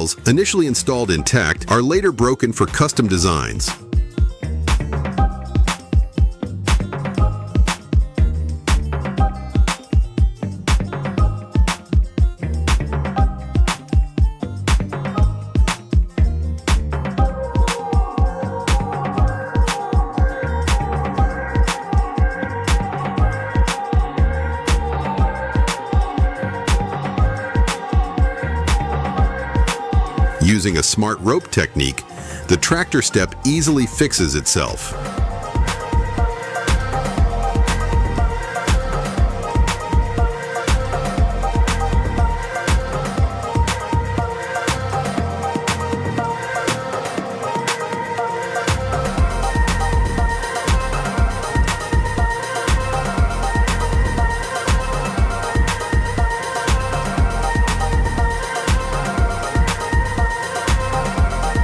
tiles, initially installed intact, are later broken for custom designs. Using a smart rope technique, the tractor step easily fixes itself.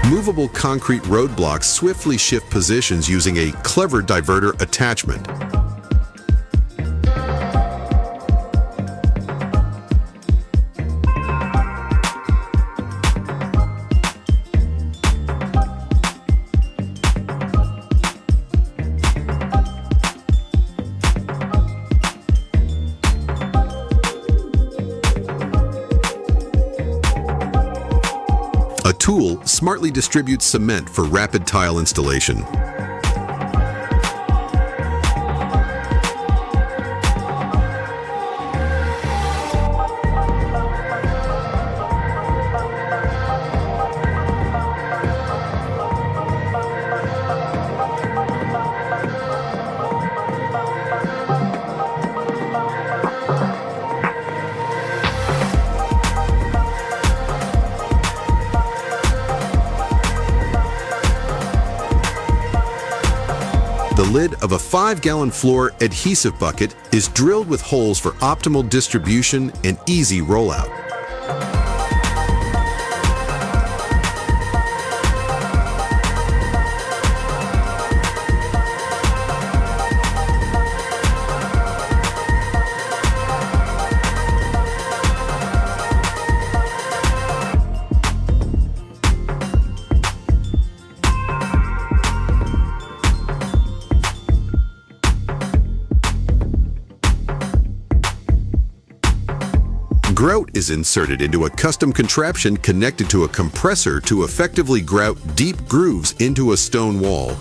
Movable concrete roadblocks swiftly shift positions using a clever diverter attachment. A tool smartly distributes cement for rapid tile installation. The lid of a 5-gallon floor adhesive bucket is drilled with holes for optimal distribution and easy rollout. Grout is inserted into a custom contraption connected to a compressor to effectively grout deep grooves into a stone wall.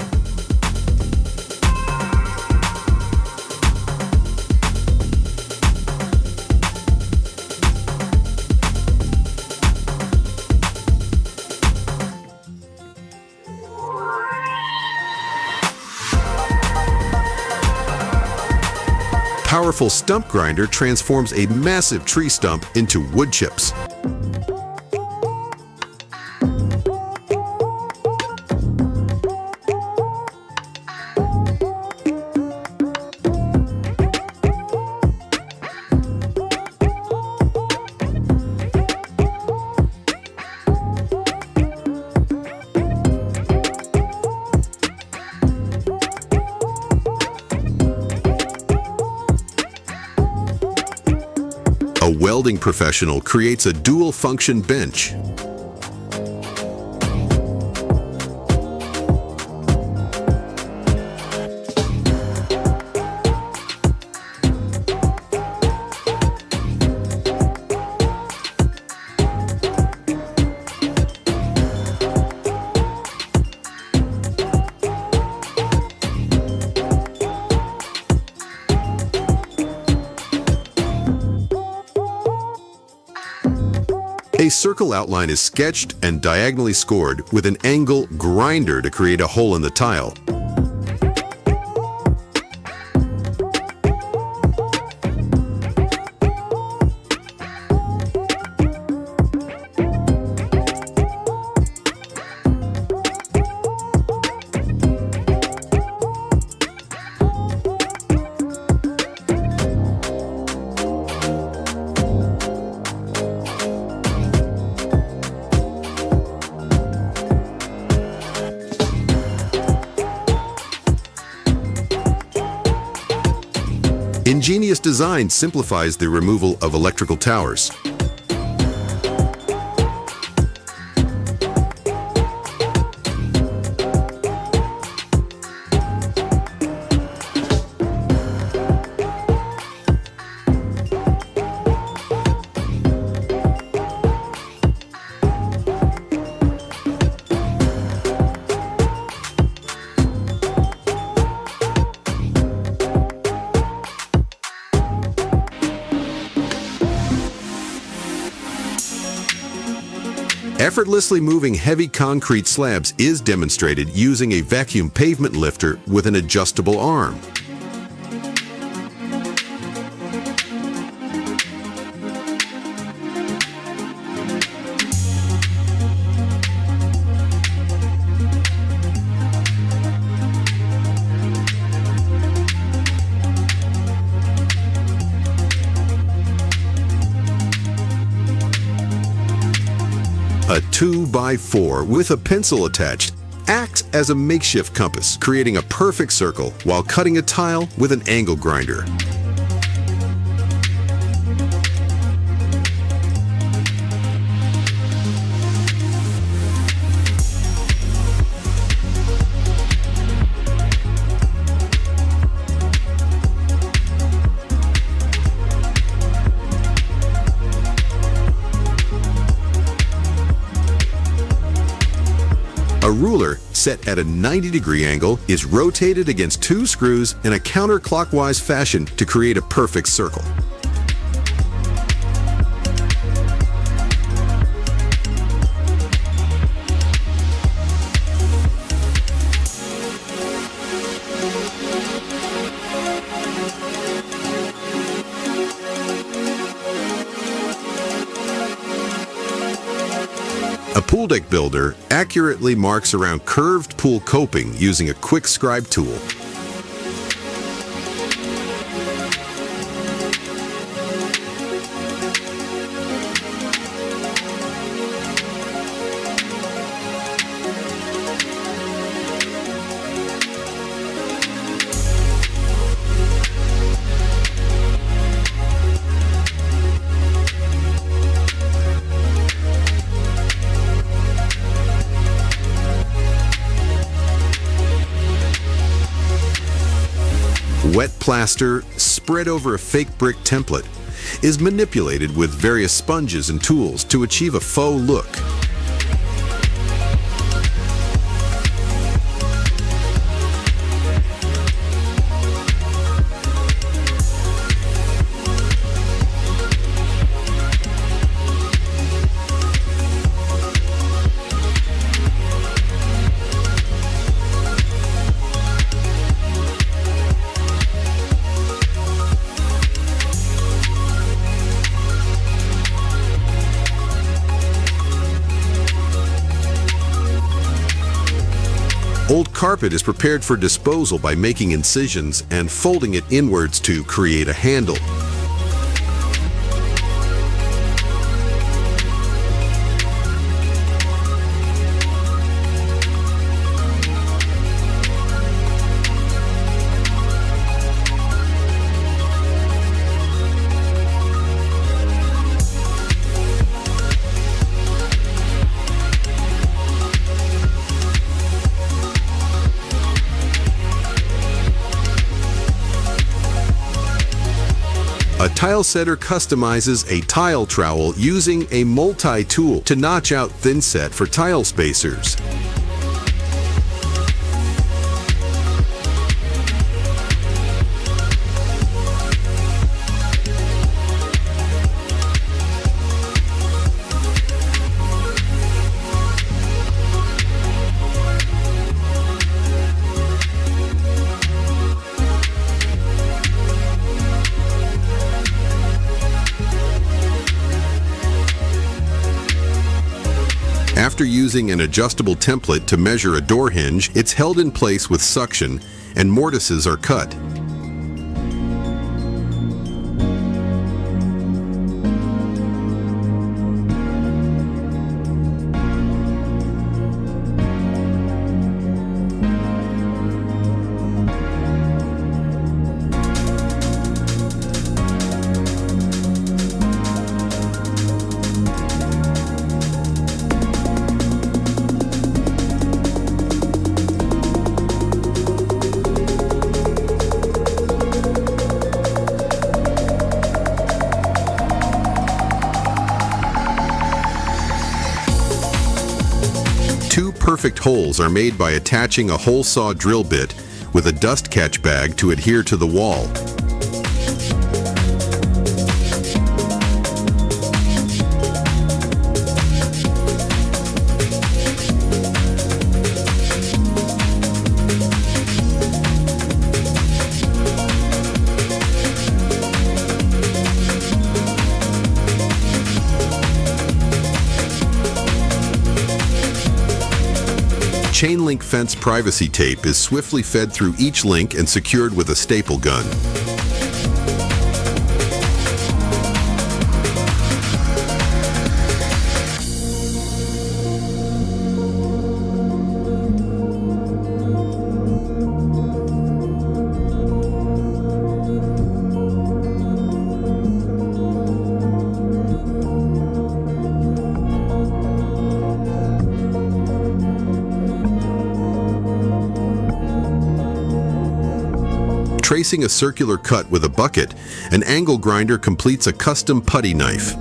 Powerful stump grinder transforms a massive tree stump into wood chips. A welding professional creates a dual-function bench. A circle outline is sketched and diagonally scored with an angle grinder to create a hole in the tile. Ingenious design simplifies the removal of electrical towers. Effortlessly moving heavy concrete slabs is demonstrated using a vacuum pavement lifter with an adjustable arm. A 2x4 with a pencil attached acts as a makeshift compass, creating a perfect circle while cutting a tile with an angle grinder. A ruler set at a 90-degree angle is rotated against two screws in a counterclockwise fashion to create a perfect circle. A pool deck builder accurately marks around curved pool coping using a quick scribe tool. Wet plaster, spread over a fake brick template, is manipulated with various sponges and tools to achieve a faux look. Old carpet is prepared for disposal by making incisions and folding it inwards to create a handle. A tile setter customizes a tile trowel using a multi-tool to notch out thin set for tile spacers. After using an adjustable template to measure a door hinge, it's held in place with suction and mortises are cut. Two perfect holes are made by attaching a hole saw drill bit with a dust catch bag to adhere to the wall. chain link fence privacy tape is swiftly fed through each link and secured with a staple gun. Tracing a circular cut with a bucket, an angle grinder completes a custom putty knife.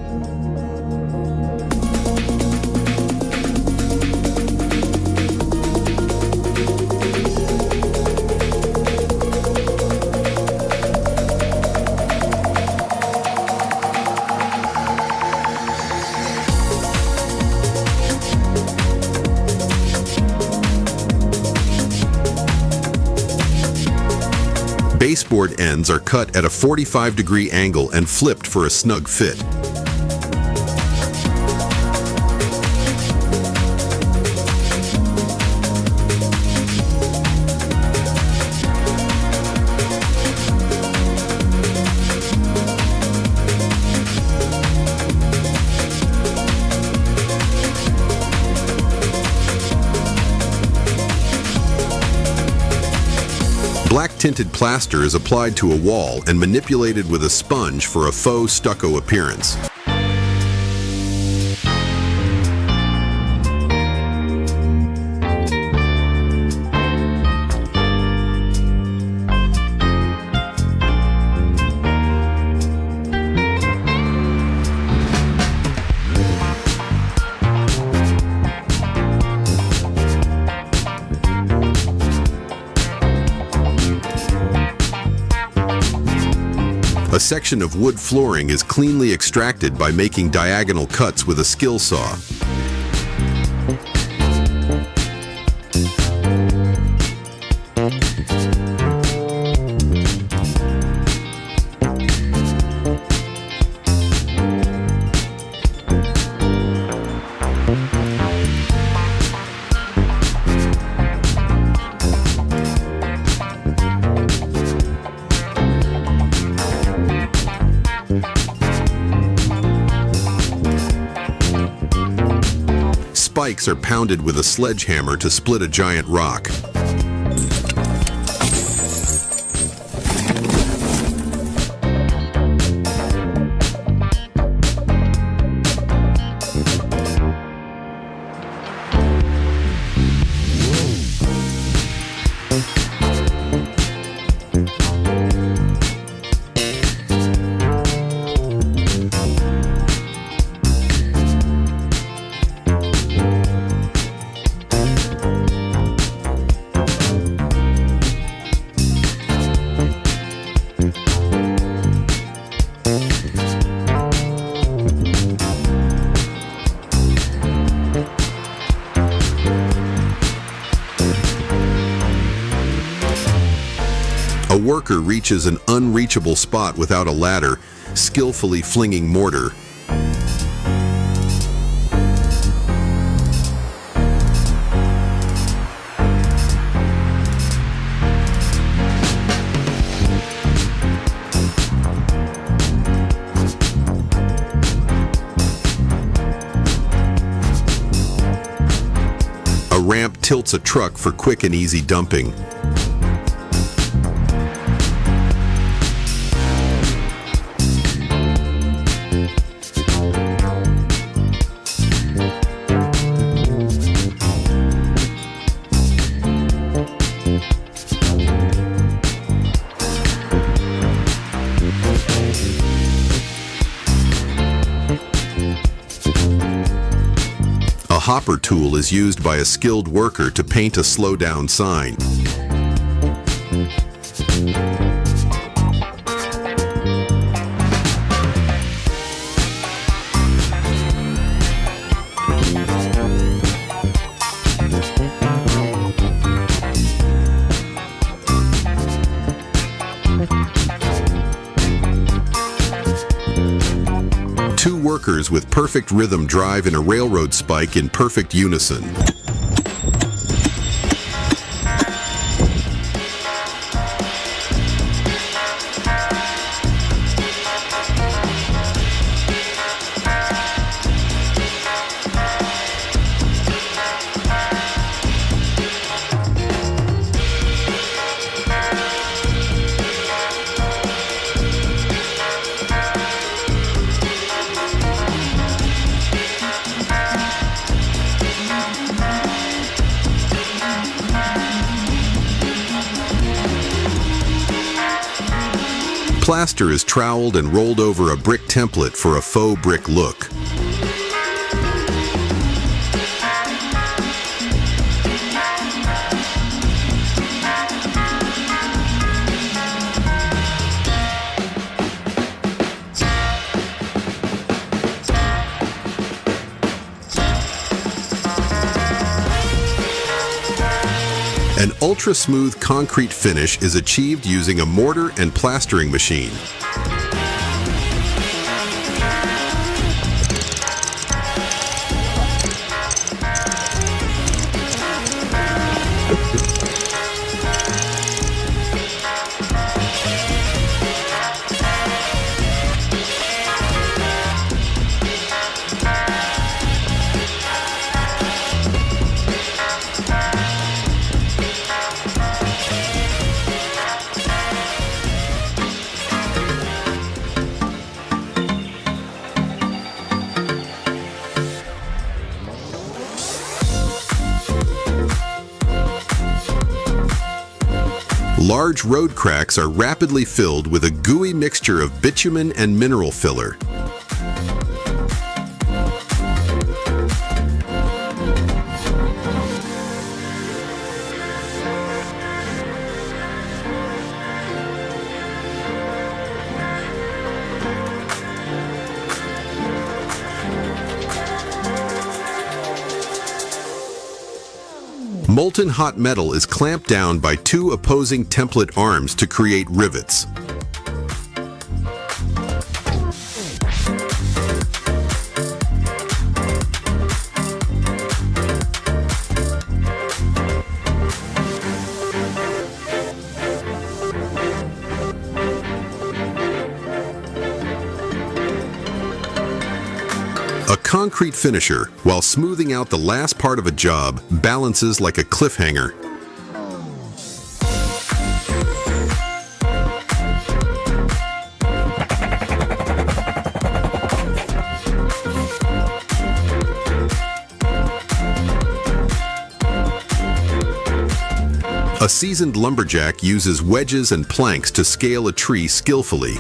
Baseboard ends are cut at a 45-degree angle and flipped for a snug fit. Black-tinted plaster is applied to a wall and manipulated with a sponge for a faux stucco appearance. A section of wood flooring is cleanly extracted by making diagonal cuts with a skill saw. Spikes are pounded with a sledgehammer to split a giant rock. A worker reaches an unreachable spot without a ladder, skillfully flinging mortar. A ramp tilts a truck for quick and easy dumping. A hopper tool is used by a skilled worker to paint a slow down sign. Two workers with perfect rhythm drive in a railroad spike in perfect unison. Plaster is troweled and rolled over a brick template for a faux brick look. An ultra-smooth concrete finish is achieved using a mortar and plastering machine. Large road cracks are rapidly filled with a gooey mixture of bitumen and mineral filler. Molten hot metal is clamped down by two opposing template arms to create rivets. A concrete finisher, while smoothing out the last part of a job, balances like a cliffhanger. A seasoned lumberjack uses wedges and planks to scale a tree skillfully.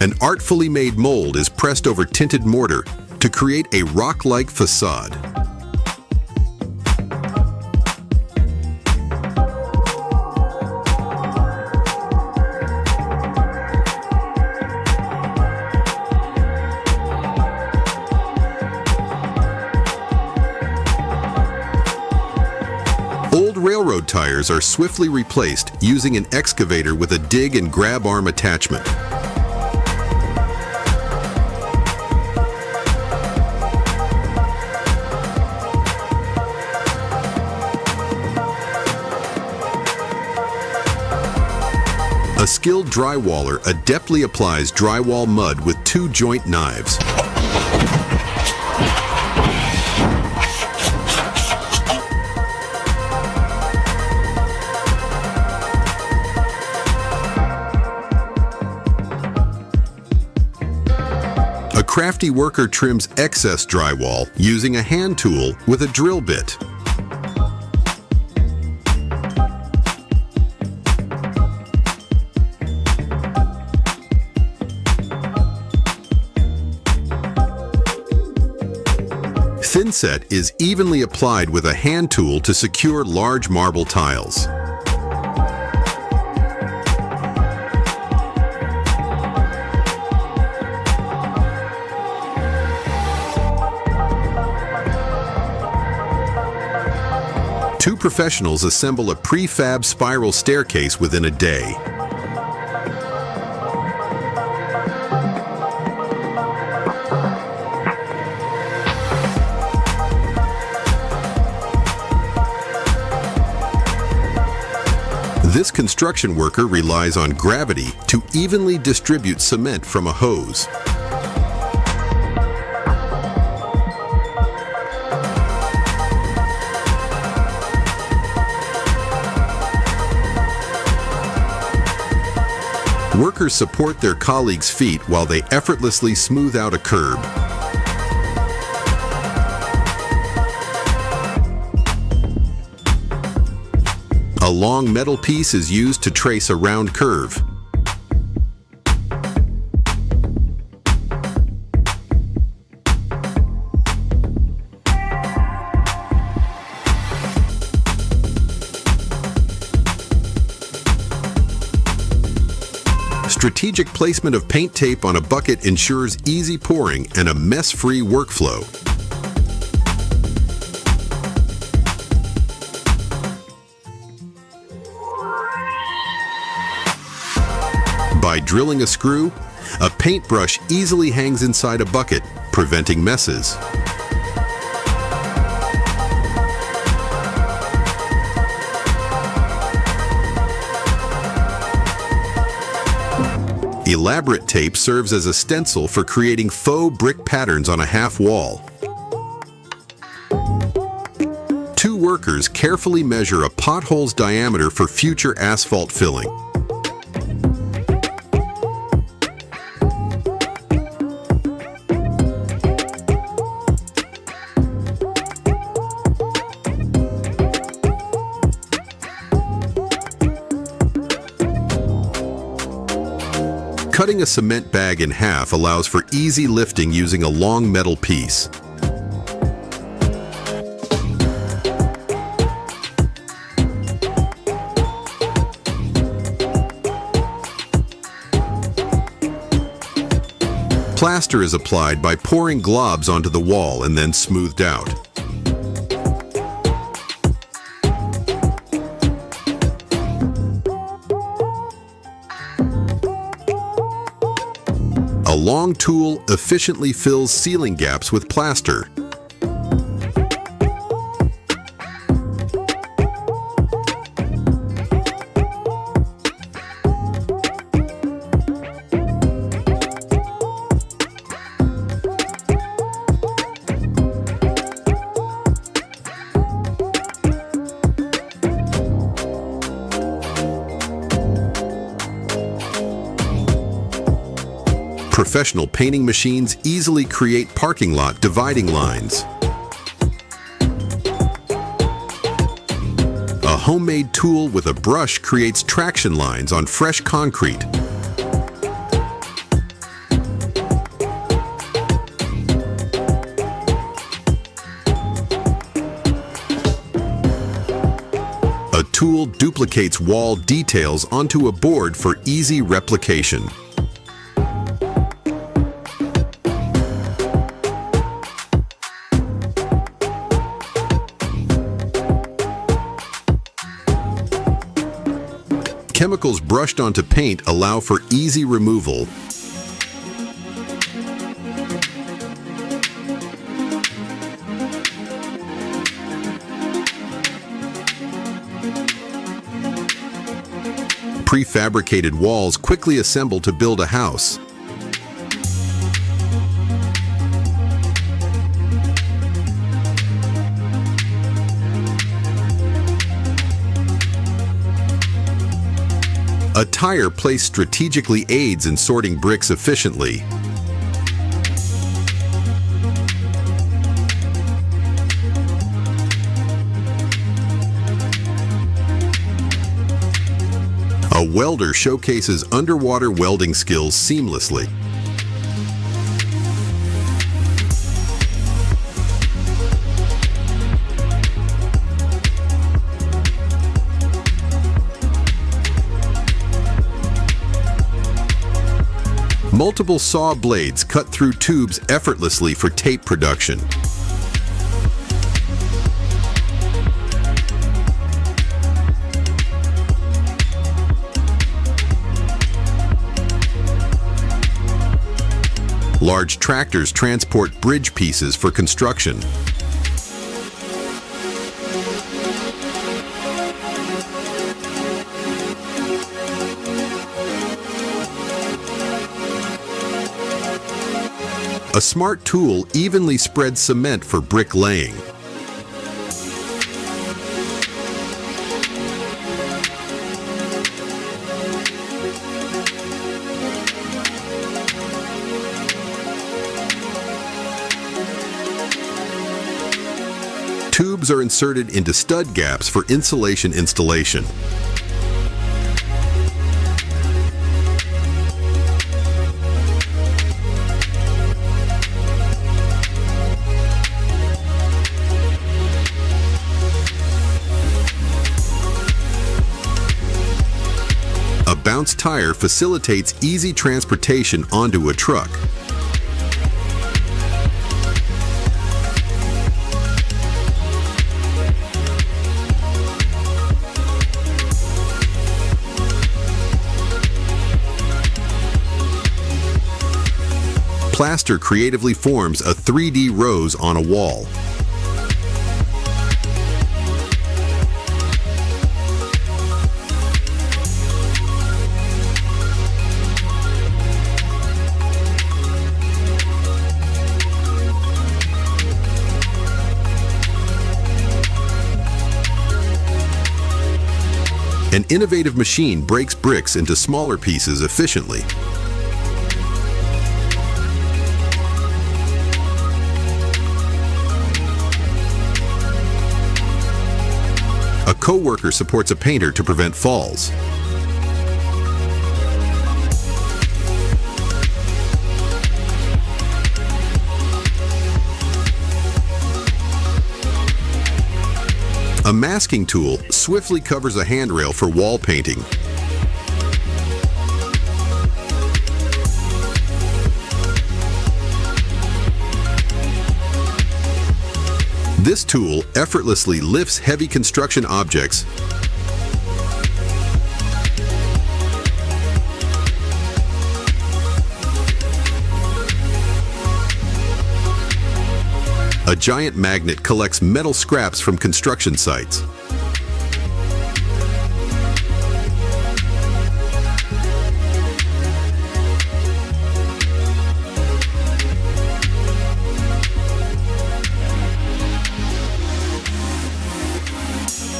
An artfully made mold is pressed over tinted mortar to create a rock-like facade. Old railroad tires are swiftly replaced using an excavator with a dig and grab arm attachment. A skilled drywaller adeptly applies drywall mud with two joint knives. A crafty worker trims excess drywall using a hand tool with a drill bit. Thinset is evenly applied with a hand tool to secure large marble tiles. Two professionals assemble a prefab spiral staircase within a day. This construction worker relies on gravity to evenly distribute cement from a hose. Workers support their colleagues' feet while they effortlessly smooth out a curb. A long metal piece is used to trace a round curve. Strategic placement of paint tape on a bucket ensures easy pouring and a mess-free workflow. By drilling a screw, a paintbrush easily hangs inside a bucket, preventing messes. Elaborate tape serves as a stencil for creating faux brick patterns on a half wall. Two workers carefully measure a pothole's diameter for future asphalt filling. Cutting a cement bag in half allows for easy lifting using a long metal piece. Plaster is applied by pouring globs onto the wall and then smoothed out. A long tool efficiently fills ceiling gaps with plaster. Professional painting machines easily create parking lot dividing lines. A homemade tool with a brush creates traction lines on fresh concrete. A tool duplicates wall details onto a board for easy replication. Chemicals brushed onto paint allow for easy removal. Prefabricated walls quickly assemble to build a house. A tire placed strategically aids in sorting bricks efficiently. A welder showcases underwater welding skills seamlessly. Multiple saw blades cut through tubes effortlessly for tape production. Large tractors transport bridge pieces for construction. A smart tool evenly spreads cement for brick laying. Tubes are inserted into stud gaps for insulation installation. A bounce tire facilitates easy transportation onto a truck. Plaster creatively forms a 3D rose on a wall. An innovative machine breaks bricks into smaller pieces efficiently. A coworker supports a painter to prevent falls. A masking tool swiftly covers a handrail for wall painting. This tool effortlessly lifts heavy construction objects A giant magnet collects metal scraps from construction sites.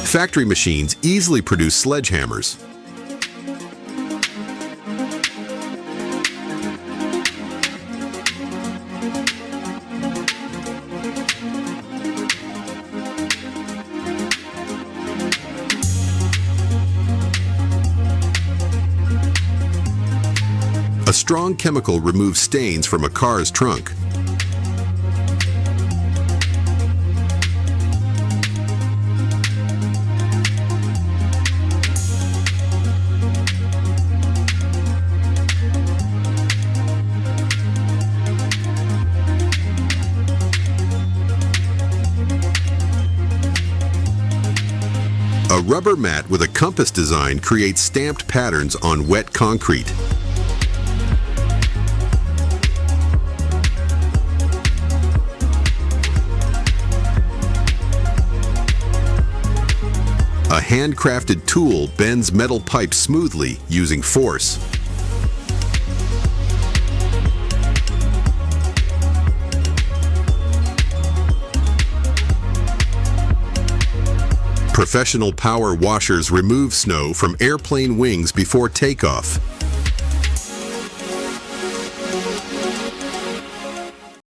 Factory machines easily produce sledgehammers. A strong chemical removes stains from a car's trunk. A rubber mat with a compass design creates stamped patterns on wet concrete. A handcrafted tool bends metal pipes smoothly using force. Professional power washers remove snow from airplane wings before takeoff.